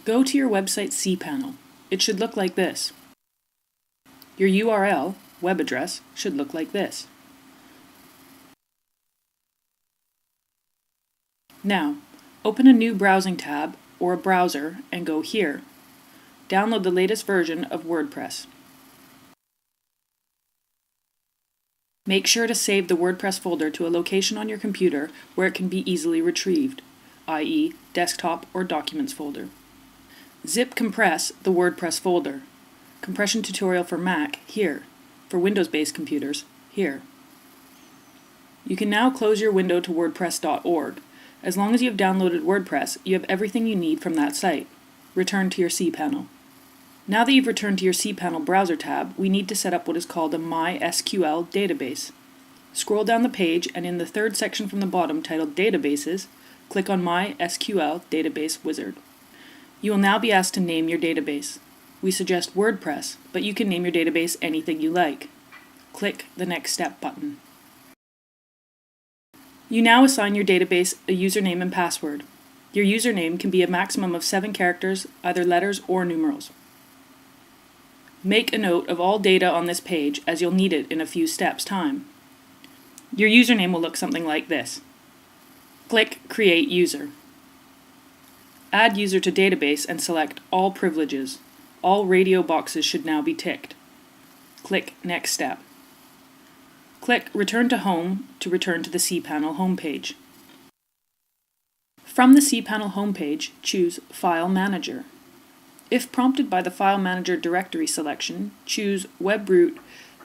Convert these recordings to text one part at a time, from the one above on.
Go to your website's cPanel. It should look like this. Your URL, web address, should look like this. Now, open a new browsing tab or a browser and go here. Download the latest version of WordPress. Make sure to save the WordPress folder to a location on your computer where it can be easily retrieved, i.e. desktop or documents folder. Zip compress the WordPress folder. Compression tutorial for Mac, here. For Windows-based computers, here. You can now close your window to wordpress.org. As long as you have downloaded WordPress, you have everything you need from that site. Return to your cPanel. Now that you've returned to your cPanel browser tab, we need to set up what is called a MySQL database. Scroll down the page and in the third section from the bottom titled Databases, click on MySQL Database Wizard. You will now be asked to name your database. We suggest WordPress, but you can name your database anything you like. Click the Next Step button. You now assign your database a username and password. Your username can be a maximum of 7 characters, either letters or numerals. Make a note of all data on this page as you'll need it in a few steps' time. Your username will look something like this. Click Create User. Add user to database and select All Privileges. All radio boxes should now be ticked. Click Next Step. Click Return to Home to return to the cPanel homepage. From the cPanel homepage, choose File Manager. If prompted by the File Manager directory selection, choose webroot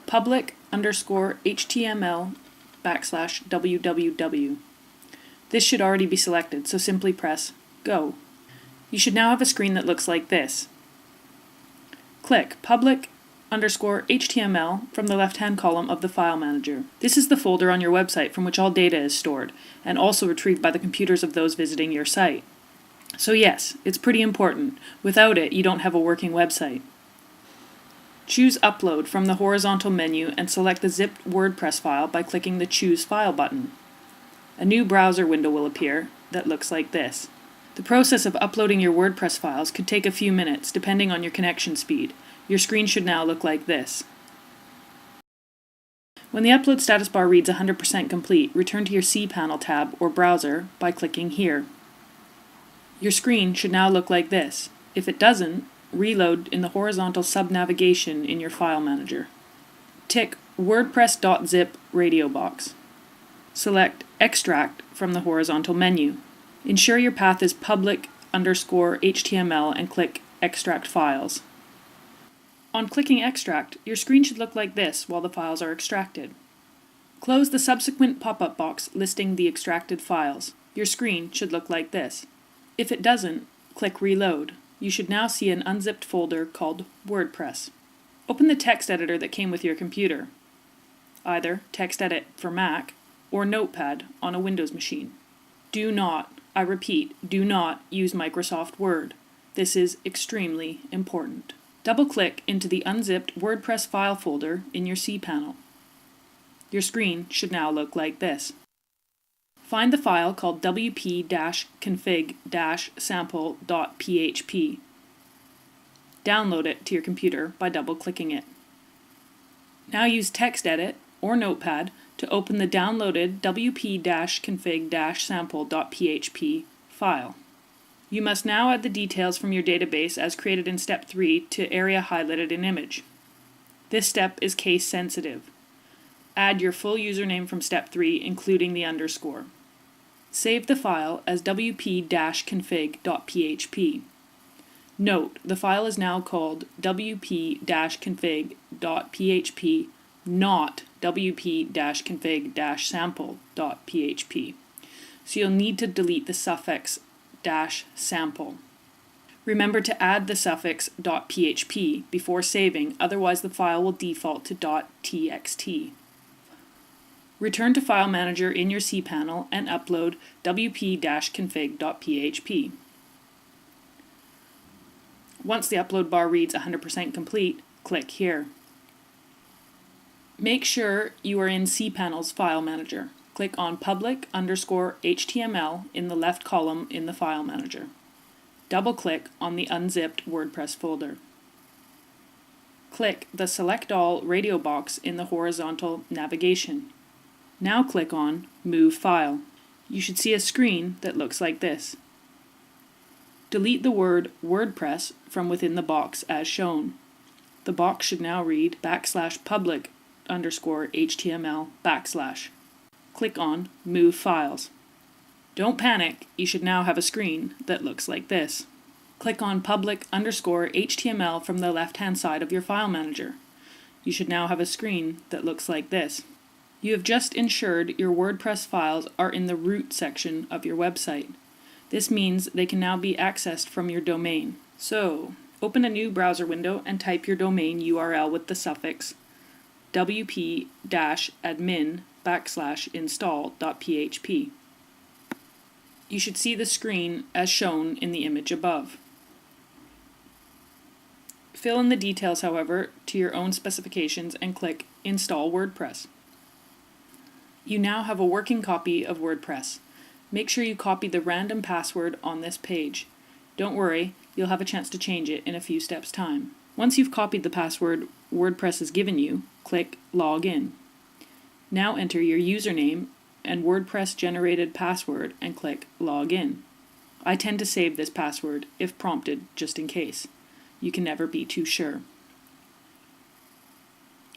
public_html/www. This should already be selected, so simply press Go. You should now have a screen that looks like this. Click public_html from the left-hand column of the File Manager. This is the folder on your website from which all data is stored, and also retrieved by the computers of those visiting your site. So yes, it's pretty important. Without it, you don't have a working website. Choose Upload from the horizontal menu and select the zipped WordPress file by clicking the Choose File button. A new browser window will appear that looks like this. The process of uploading your WordPress files could take a few minutes, depending on your connection speed. Your screen should now look like this. When the upload status bar reads 100% complete, return to your cPanel tab or browser by clicking here. Your screen should now look like this. If it doesn't, reload in the horizontal sub-navigation in your file manager. Tick WordPress.zip radio box. Select Extract from the horizontal menu. Ensure your path is public_html and click Extract Files. On clicking Extract, your screen should look like this while the files are extracted. Close the subsequent pop-up box listing the extracted files. Your screen should look like this. If it doesn't, click Reload. You should now see an unzipped folder called WordPress. Open the text editor that came with your computer, either TextEdit for Mac or Notepad on a Windows machine. Do not, I repeat, do not use Microsoft Word. This is extremely important. Double-click into the unzipped WordPress file folder in your cPanel. Your screen should now look like this. Find the file called wp-config-sample.php. Download it to your computer by double-clicking it. Now use TextEdit or Notepad to open the downloaded wp-config-sample.php file. You must now add the details from your database as created in Step 3 to area highlighted in image. This step is case sensitive. Add your full username from Step 3, including the underscore. Save the file as wp-config.php. Note, the file is now called wp-config.php, not wp-config-sample.php. So you'll need to delete the suffix -sample. Remember to add the suffix .php before saving, otherwise the file will default to .txt. Return to File Manager in your cPanel and upload wp-config.php. Once the upload bar reads 100% complete, click here. Make sure you are in cPanel's File Manager. Click on public_html in the left column in the File Manager. Double-click on the unzipped WordPress folder. Click the Select All radio box in the horizontal navigation. Now click on Move File. You should see a screen that looks like this. Delete the word WordPress from within the box as shown. The box should now read /public_HTML/. Click on Move Files. Don't panic, you should now have a screen that looks like this. Click on public_HTML from the left-hand side of your file manager. You should now have a screen that looks like this. You have just ensured your WordPress files are in the root section of your website. This means they can now be accessed from your domain. So, open a new browser window and type your domain URL with the suffix wp-admin/install.php. You should see the screen as shown in the image above. Fill in the details, however, to your own specifications and click Install WordPress. You now have a working copy of WordPress. Make sure you copy the random password on this page. Don't worry, you'll have a chance to change it in a few steps' time. Once you've copied the password WordPress has given you, click Log In. Now enter your username and WordPress generated password and click Log In. I tend to save this password if prompted, just in case. You can never be too sure.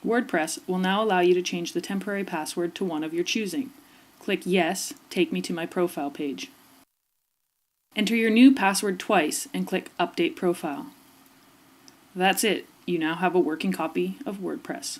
WordPress will now allow you to change the temporary password to one of your choosing. Click Yes, take me to my profile page. Enter your new password twice and click Update Profile. That's it. You now have a working copy of WordPress.